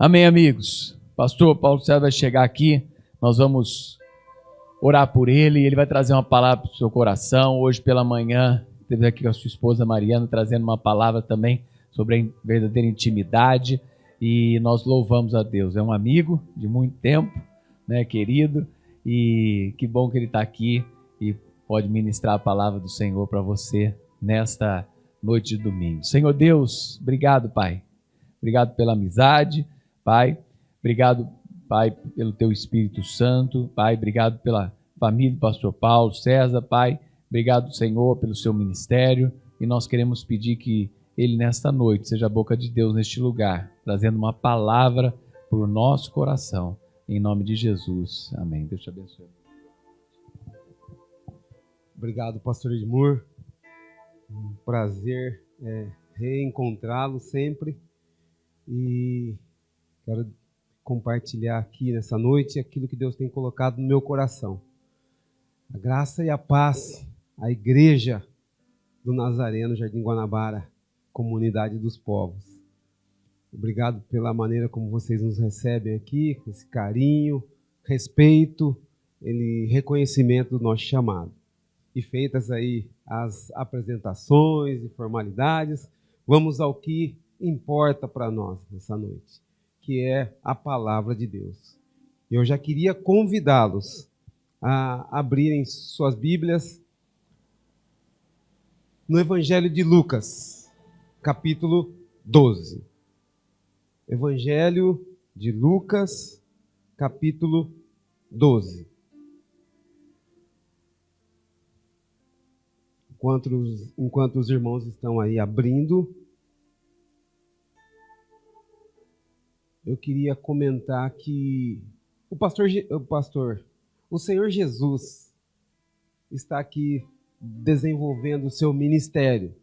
Amém, amigos. Pastor Paulo César vai chegar aqui, nós vamos orar por ele, ele vai trazer uma palavra para o seu coração. Hoje pela manhã, esteve aqui com a sua esposa Mariana, trazendo uma palavra também sobre a verdadeira intimidade, e nós louvamos a Deus. É um amigo de muito tempo, né, querido, e que bom que ele está aqui e pode ministrar a palavra do Senhor para você nesta noite de domingo. Senhor Deus, obrigado, Pai. Obrigado pela amizade, Pai. Obrigado, Pai, pelo Teu Espírito Santo. Pai, obrigado pela família do pastor Paulo César, Pai. Obrigado, Senhor, pelo seu ministério. E nós queremos pedir que ele, nesta noite, seja a boca de Deus neste lugar, trazendo uma palavra para o nosso coração. Em nome de Jesus. Amém. Deus te abençoe. Obrigado, pastor Edmur. Um prazer reencontrá-lo sempre. E quero compartilhar aqui nessa noite aquilo que Deus tem colocado no meu coração. A graça e a paz, a igreja do Nazareno, Jardim Guanabara, comunidade dos povos. Obrigado pela maneira como vocês nos recebem aqui, com esse carinho, respeito e reconhecimento do nosso chamado. E feitas aí as apresentações e formalidades, vamos ao que importa para nós nessa noite, que é a palavra de Deus. Eu já queria convidá-los a abrirem suas Bíblias no Evangelho de Lucas, capítulo 12. Evangelho de Lucas, capítulo 12. Enquanto os irmãos estão aí abrindo, eu queria comentar que o Senhor Jesus está aqui desenvolvendo o seu ministério.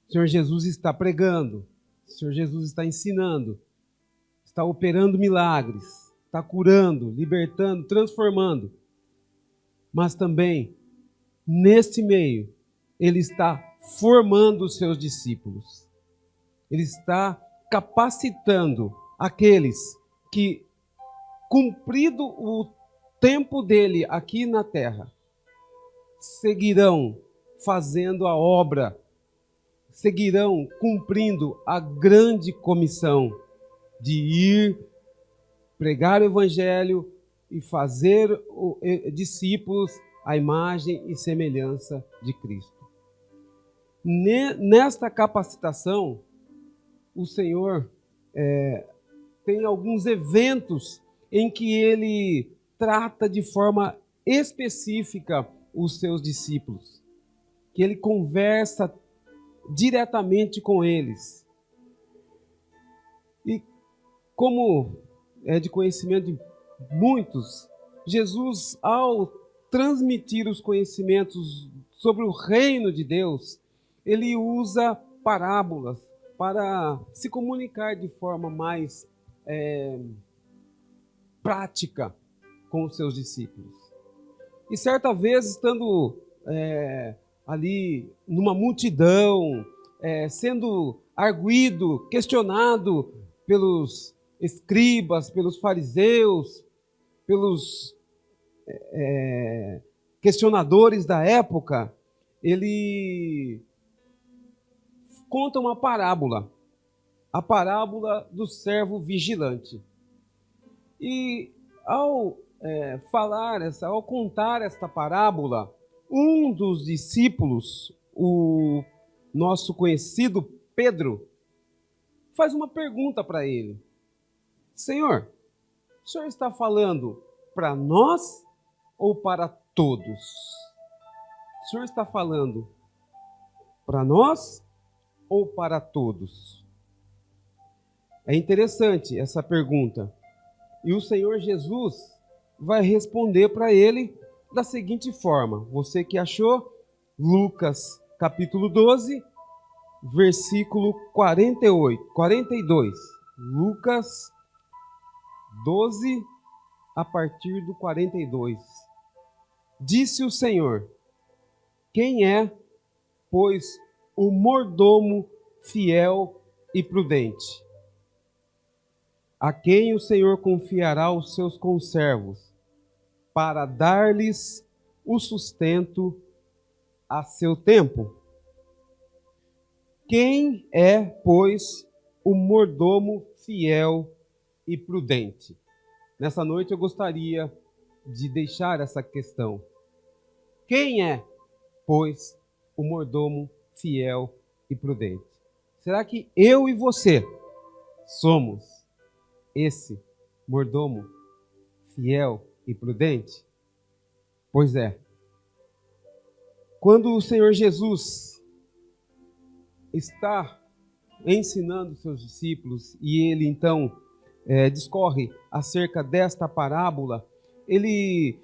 O Senhor Jesus está pregando, o Senhor Jesus está ensinando, está operando milagres, está curando, libertando, transformando. Mas também, neste meio, Ele está formando os seus discípulos. Ele está capacitando aqueles que, cumprido o tempo dele aqui na terra, seguirão fazendo a obra, seguirão cumprindo a grande comissão de ir pregar o evangelho e fazer discípulos à imagem e semelhança de Cristo. Nesta capacitação, o Senhor tem alguns eventos em que Ele trata de forma específica os seus discípulos, que Ele conversa diretamente com eles. E como é de conhecimento de muitos, Jesus, ao transmitir os conhecimentos sobre o reino de Deus, Ele usa parábolas para se comunicar de forma mais prática com os seus discípulos. E certa vez, estando ali numa multidão, sendo arguido, questionado pelos escribas, pelos fariseus, pelos questionadores da época, ele conta uma parábola, a parábola do servo vigilante. E ao contar esta parábola, um dos discípulos, o nosso conhecido Pedro, faz uma pergunta para ele: Senhor, o senhor está falando para nós ou para todos? O senhor está falando para nós ou para todos? É interessante essa pergunta. E o Senhor Jesus vai responder para ele da seguinte forma. Você que achou, Lucas capítulo 12, versículo 42. Lucas 12, a partir do 42. Disse o Senhor: quem é, pois, o mordomo fiel e prudente, a quem o Senhor confiará os seus conservos, para dar-lhes o sustento a seu tempo? Quem é, pois, o mordomo fiel e prudente? Nessa noite eu gostaria de deixar essa questão. Quem é, pois, o mordomo fiel e prudente? Será que eu e você somos esse mordomo fiel e prudente? Pois é. Quando o Senhor Jesus está ensinando seus discípulos e ele então discorre acerca desta parábola, ele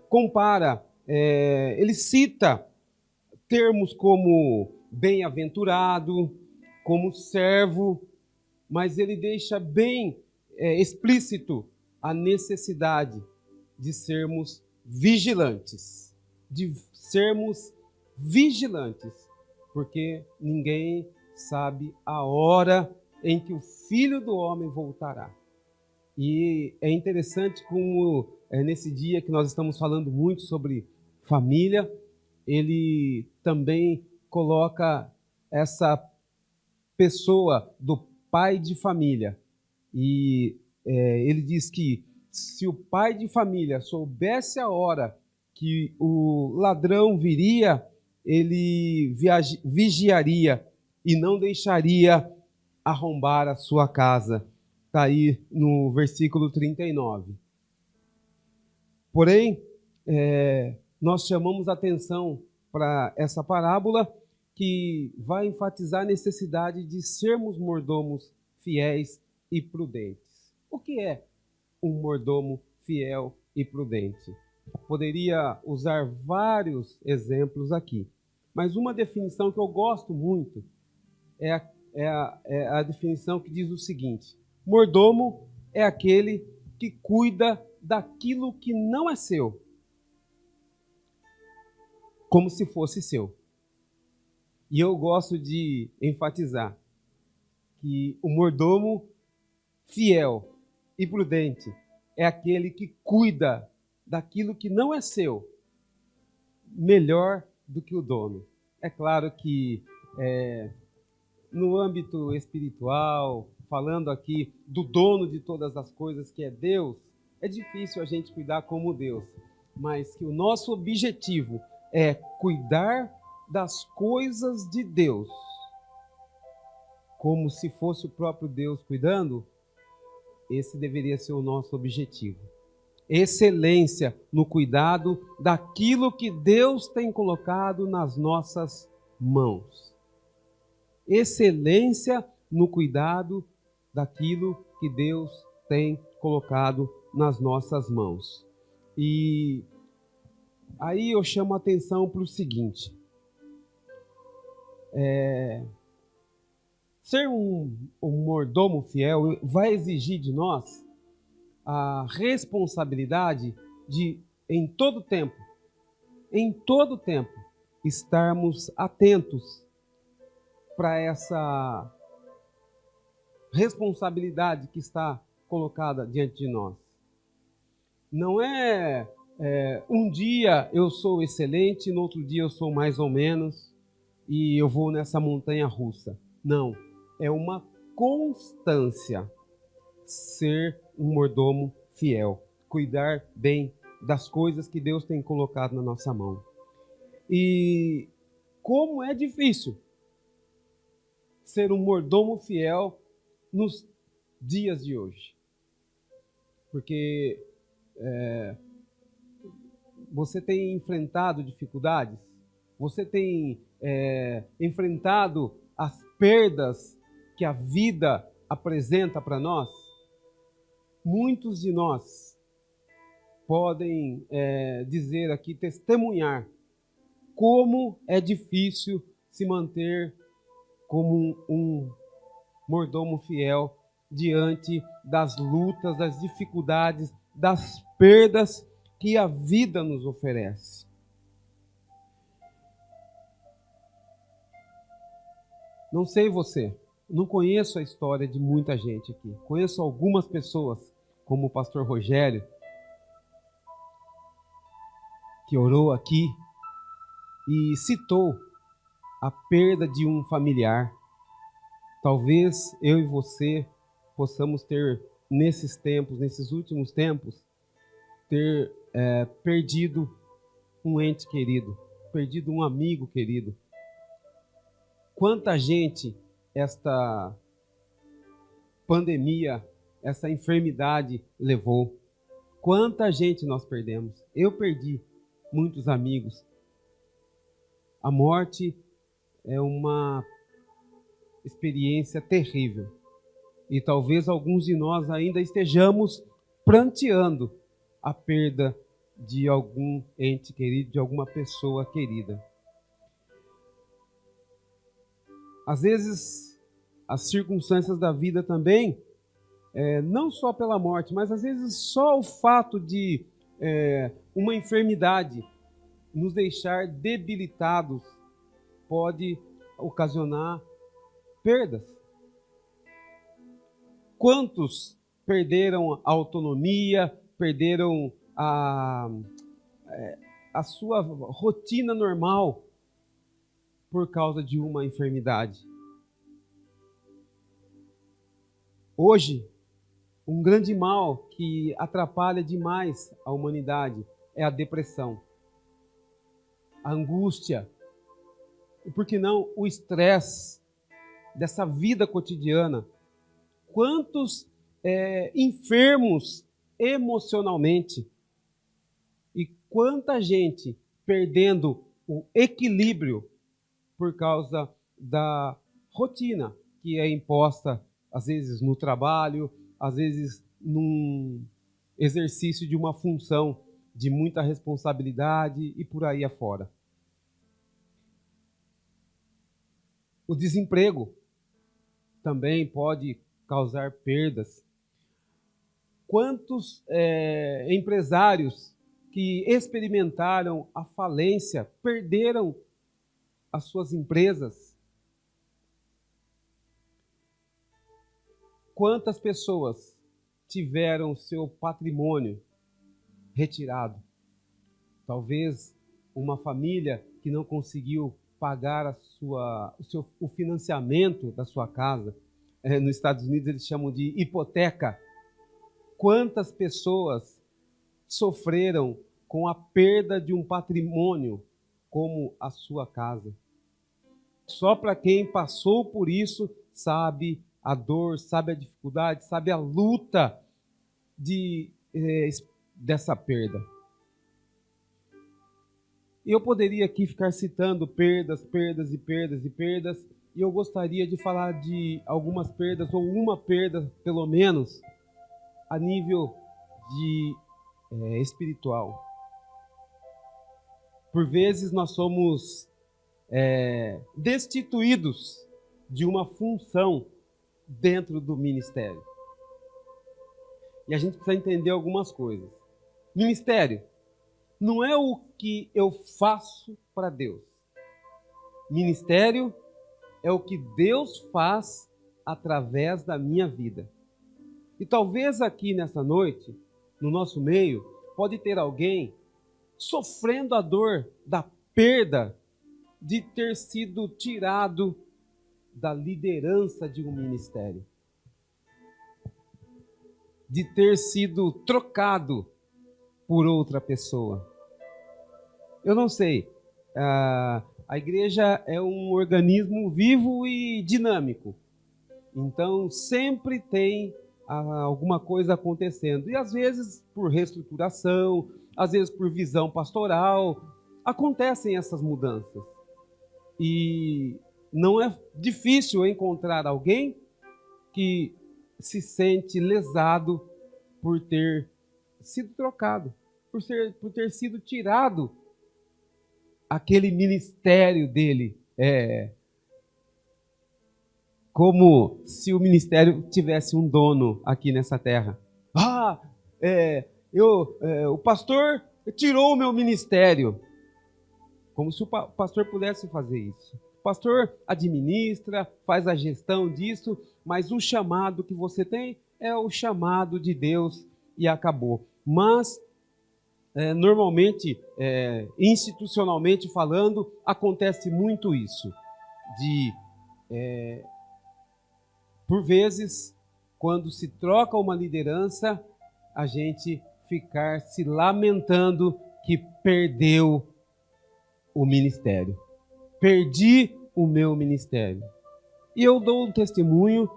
compara, ele cita termos como bem-aventurado, como servo, mas ele deixa bem explícito a necessidade de sermos vigilantes, porque ninguém sabe a hora em que o Filho do Homem voltará. E é interessante como nesse dia que nós estamos falando muito sobre família, ele também coloca essa pessoa do pai de família. E ele diz que se o pai de família soubesse a hora que o ladrão viria, ele vigiaria e não deixaria arrombar a sua casa. Está aí no versículo 39. Porém, nós chamamos atenção para essa parábola que vai enfatizar a necessidade de sermos mordomos fiéis e prudentes. O que é um mordomo fiel e prudente? Poderia usar vários exemplos aqui, mas uma definição que eu gosto muito é a definição que diz o seguinte: mordomo é aquele que cuida daquilo que não é seu, como se fosse seu. E eu gosto de enfatizar que o mordomo fiel e prudente é aquele que cuida daquilo que não é seu, melhor do que o dono. É claro que no âmbito espiritual, falando aqui do dono de todas as coisas, que é Deus, é difícil a gente cuidar como Deus, mas que o nosso objetivo é cuidar das coisas de Deus, como se fosse o próprio Deus cuidando. Esse deveria ser o nosso objetivo. Excelência no cuidado daquilo que Deus tem colocado nas nossas mãos. Excelência no cuidado daquilo que Deus tem colocado nas nossas mãos. E aí eu chamo a atenção para o seguinte: ser um mordomo fiel vai exigir de nós a responsabilidade de, em todo tempo, estarmos atentos para essa responsabilidade que está colocada diante de nós. Não é um dia eu sou excelente, no outro dia eu sou mais ou menos e eu vou nessa montanha russa. Não, é uma constância ser um mordomo fiel, cuidar bem das coisas que Deus tem colocado na nossa mão. E como é difícil ser um mordomo fiel nos dias de hoje. Porque você tem enfrentado dificuldades, você tem enfrentado as perdas que a vida apresenta para nós. Muitos de nós podem dizer aqui, testemunhar, como é difícil se manter como um mordomo fiel diante das lutas, das dificuldades, das perdas que a vida nos oferece. Não sei você, Não conheço a história de muita gente aqui. Conheço algumas pessoas, como o pastor Rogério, que orou aqui e citou a perda de um familiar. Talvez eu e você possamos ter, nesses tempos, nesses últimos tempos, ter perdido um ente querido, perdido um amigo querido. Quanta gente esta pandemia, essa enfermidade levou. Quanta gente nós perdemos. Eu perdi muitos amigos. A morte é uma experiência terrível. E talvez alguns de nós ainda estejamos pranteando a perda de algum ente querido, de alguma pessoa querida. Às vezes, as circunstâncias da vida também, não só pela morte, mas às vezes só o fato de uma enfermidade nos deixar debilitados pode ocasionar perdas. Quantos perderam a autonomia, perderam a sua rotina normal por causa de uma enfermidade? Hoje, um grande mal que atrapalha demais a humanidade é a depressão, a angústia, e por que não o estresse dessa vida cotidiana. Quantos enfermos emocionalmente e quanta gente perdendo o equilíbrio por causa da rotina que é imposta, às vezes no trabalho, às vezes num exercício de uma função de muita responsabilidade e por aí afora. O desemprego também pode causar perdas. Quantos empresários que experimentaram a falência perderam as suas empresas? Quantas pessoas tiveram seu patrimônio retirado? Talvez uma família que não conseguiu pagar o financiamento da sua casa. Nos Estados Unidos eles chamam de hipoteca. Quantas pessoas sofreram com a perda de um patrimônio como a sua casa? Só para quem passou por isso sabe a dor, sabe a dificuldade, sabe a luta dessa perda. E eu poderia aqui ficar citando perdas, e eu gostaria de falar de algumas perdas, ou uma perda, pelo menos, a nível espiritual. Por vezes nós somos destituídos de uma função dentro do ministério. E a gente precisa entender algumas coisas. Ministério não é o que eu faço para Deus. Ministério é o que Deus faz através da minha vida. E talvez aqui nessa noite, no nosso meio, pode ter alguém sofrendo a dor da perda de ter sido tirado da liderança de um ministério, de ter sido trocado por outra pessoa. Eu não sei, a igreja é um organismo vivo e dinâmico, então sempre tem alguma coisa acontecendo, e às vezes por reestruturação, às vezes por visão pastoral, acontecem essas mudanças. E não é difícil encontrar alguém que se sente lesado por ter sido trocado, por ter sido tirado aquele ministério dele. Como se o ministério tivesse um dono aqui nessa terra. O pastor tirou o meu ministério. Como se o pastor pudesse fazer isso. O pastor administra, faz a gestão disso, mas o chamado que você tem é o chamado de Deus e acabou. Mas, normalmente, institucionalmente falando, acontece muito isso. Por vezes, quando se troca uma liderança, a gente ficar se lamentando que perdeu o ministério. Perdi o meu ministério. E eu dou um testemunho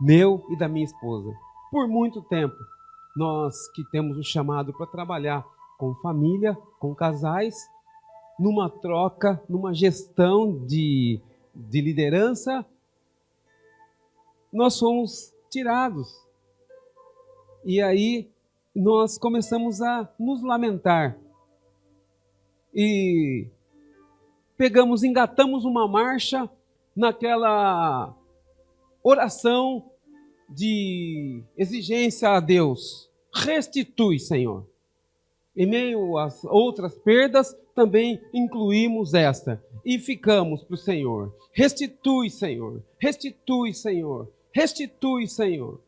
meu e da minha esposa. Por muito tempo, nós que temos o chamado para trabalhar com família, com casais, numa troca, numa gestão de liderança, nós fomos tirados. E aí nós começamos a nos lamentar. E engatamos uma marcha naquela oração de exigência a Deus. Restitui, Senhor. Em meio às outras perdas, também incluímos esta. E ficamos para o Senhor. Restitui, Senhor. Restitui, Senhor. Restitui, Senhor.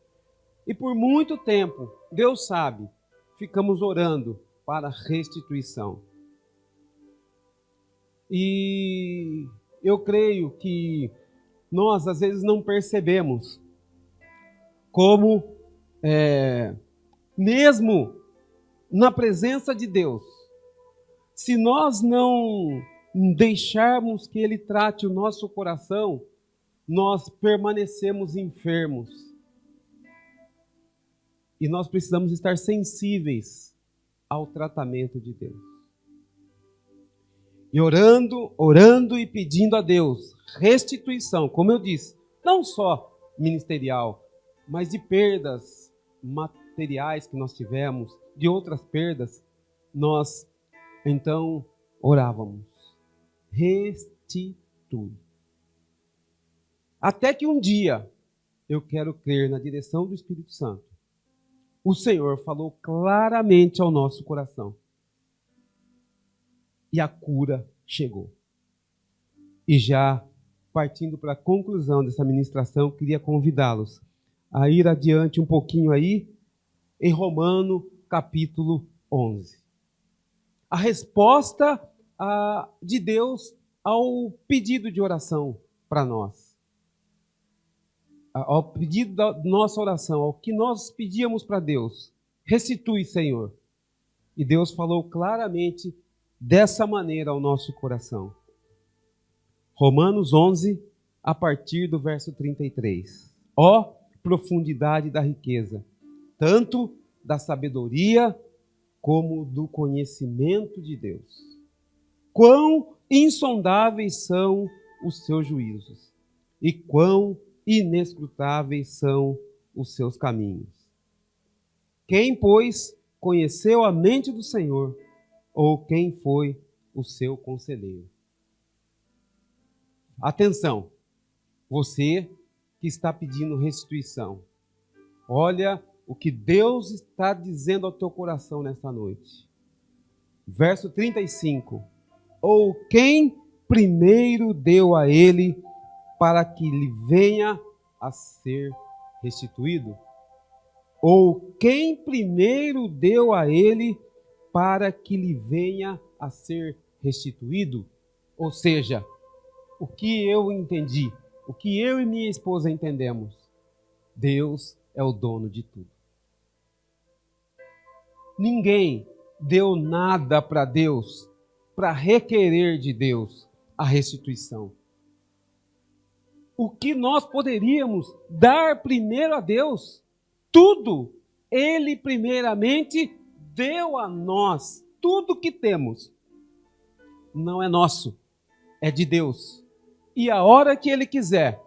E por muito tempo, Deus sabe, ficamos orando para restituição. E eu creio que nós, às vezes, não percebemos como, mesmo na presença de Deus, se nós não deixarmos que Ele trate o nosso coração, nós permanecemos enfermos. E nós precisamos estar sensíveis ao tratamento de Deus. E orando e pedindo a Deus restituição, como eu disse, não só ministerial, mas de perdas materiais que nós tivemos, de outras perdas, nós então orávamos. Restitui. Até que um dia, eu quero crer na direção do Espírito Santo, o Senhor falou claramente ao nosso coração. E a cura chegou. E já partindo para a conclusão dessa ministração, queria convidá-los a ir adiante um pouquinho aí, em Romanos capítulo 11. A resposta de Deus ao pedido de oração para nós. Ao pedido da nossa oração, ao que nós pedíamos para Deus. Restitui, Senhor. E Deus falou claramente dessa maneira ao nosso coração. Romanos 11, a partir do verso 33. Ó profundidade da riqueza, tanto da sabedoria como do conhecimento de Deus. Quão insondáveis são os seus juízos e quão inescrutáveis são os seus caminhos. Quem, pois, conheceu a mente do Senhor, ou quem foi o seu conselheiro? Atenção, você que está pedindo restituição, olha o que Deus está dizendo ao teu coração nesta noite. Verso 35. Ou quem primeiro deu a ele para que lhe venha a ser restituído? Ou quem primeiro deu a ele para que lhe venha a ser restituído? Ou seja, o que eu entendi, o que eu e minha esposa entendemos, Deus é o dono de tudo. Ninguém deu nada para Deus, para requerer de Deus a restituição. O que nós poderíamos dar primeiro a Deus, tudo, Ele primeiramente deu a nós. Tudo que temos não é nosso, é de Deus. E a hora que Ele quiser,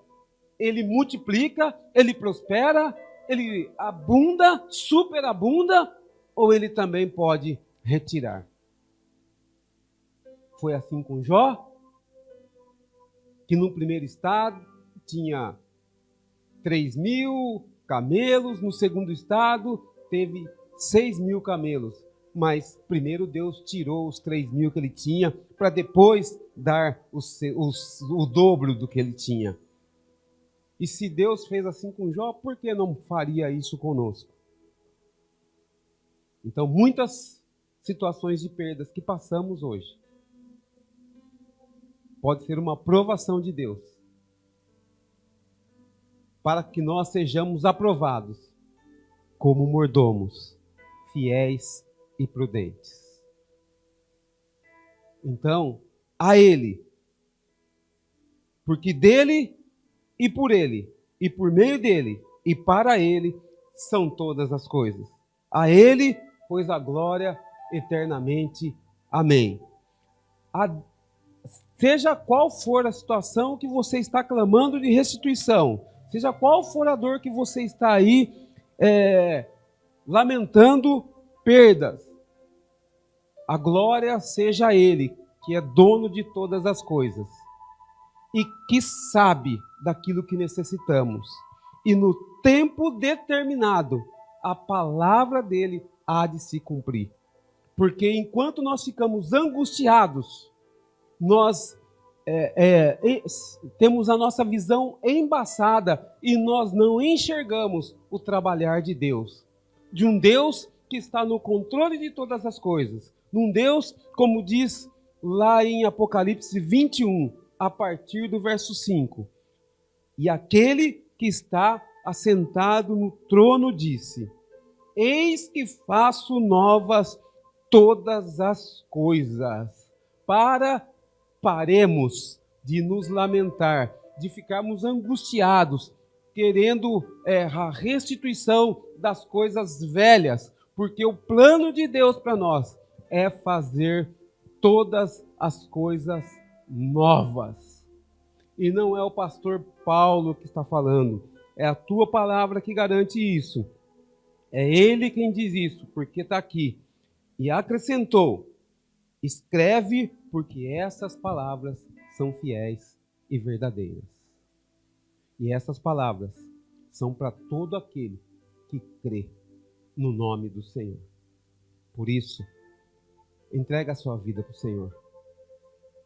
Ele multiplica, Ele prospera, Ele abunda, superabunda, ou Ele também pode retirar. Foi assim com Jó, que no primeiro estado tinha 3.000 camelos, no segundo estado teve 6.000 camelos. Mas primeiro Deus tirou os 3.000 que ele tinha, para depois dar o dobro do que ele tinha. E se Deus fez assim com Jó, por que não faria isso conosco? Então, muitas situações de perdas que passamos hoje pode ser uma provação de Deus para que nós sejamos aprovados como mordomos, fiéis e prudentes. Então, a Ele, porque dele e por Ele, e por meio dele, e para Ele, são todas as coisas. A Ele, pois a glória eternamente. Amém. Seja qual for a situação que você está clamando de restituição, seja qual for a dor que você está aí lamentando perdas, a glória seja a Ele, que é dono de todas as coisas e que sabe daquilo que necessitamos. E no tempo determinado, a palavra dele há de se cumprir. Porque enquanto nós ficamos angustiados, nós temos a nossa visão embaçada e nós não enxergamos o trabalhar de Deus. De um Deus que está no controle de todas as coisas. De um Deus, como diz lá em Apocalipse 21, a partir do verso 5. E aquele que está assentado no trono disse: Eis que faço novas todas as coisas. Paremos de nos lamentar, de ficarmos angustiados, querendo a restituição das coisas velhas, porque o plano de Deus para nós é fazer todas as coisas novas. E não é o pastor Paulo que está falando, é a tua palavra que garante isso. É ele quem diz isso, porque está aqui. E acrescentou: escreve, porque essas palavras são fiéis e verdadeiras. E essas palavras são para todo aquele que crê no nome do Senhor. Por isso, entrega a sua vida para o Senhor.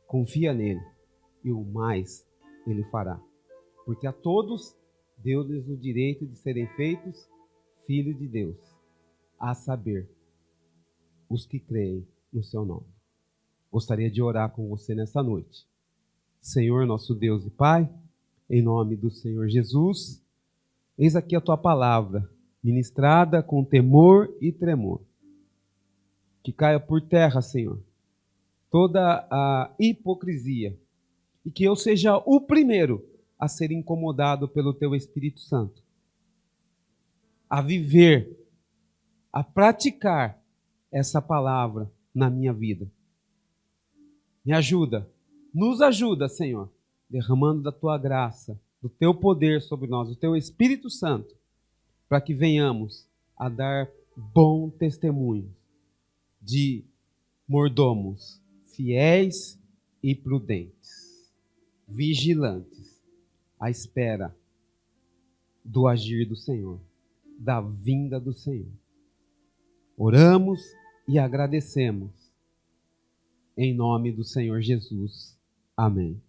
Confia nele e o mais ele fará. Porque a todos deu-lhes o direito de serem feitos filhos de Deus, a saber, os que creem no seu nome. Gostaria de orar com você nessa noite. Senhor, nosso Deus e Pai, em nome do Senhor Jesus, eis aqui a tua palavra, ministrada com temor e tremor. Que caia por terra, Senhor, toda a hipocrisia, e que eu seja o primeiro a ser incomodado pelo teu Espírito Santo, a viver, a praticar essa palavra na minha vida. Me ajuda, nos ajuda, Senhor, derramando da tua graça, do teu poder sobre nós, do teu Espírito Santo, para que venhamos a dar bom testemunho de mordomos fiéis e prudentes, vigilantes, à espera do agir do Senhor, da vinda do Senhor. Oramos e agradecemos em nome do Senhor Jesus. Amém.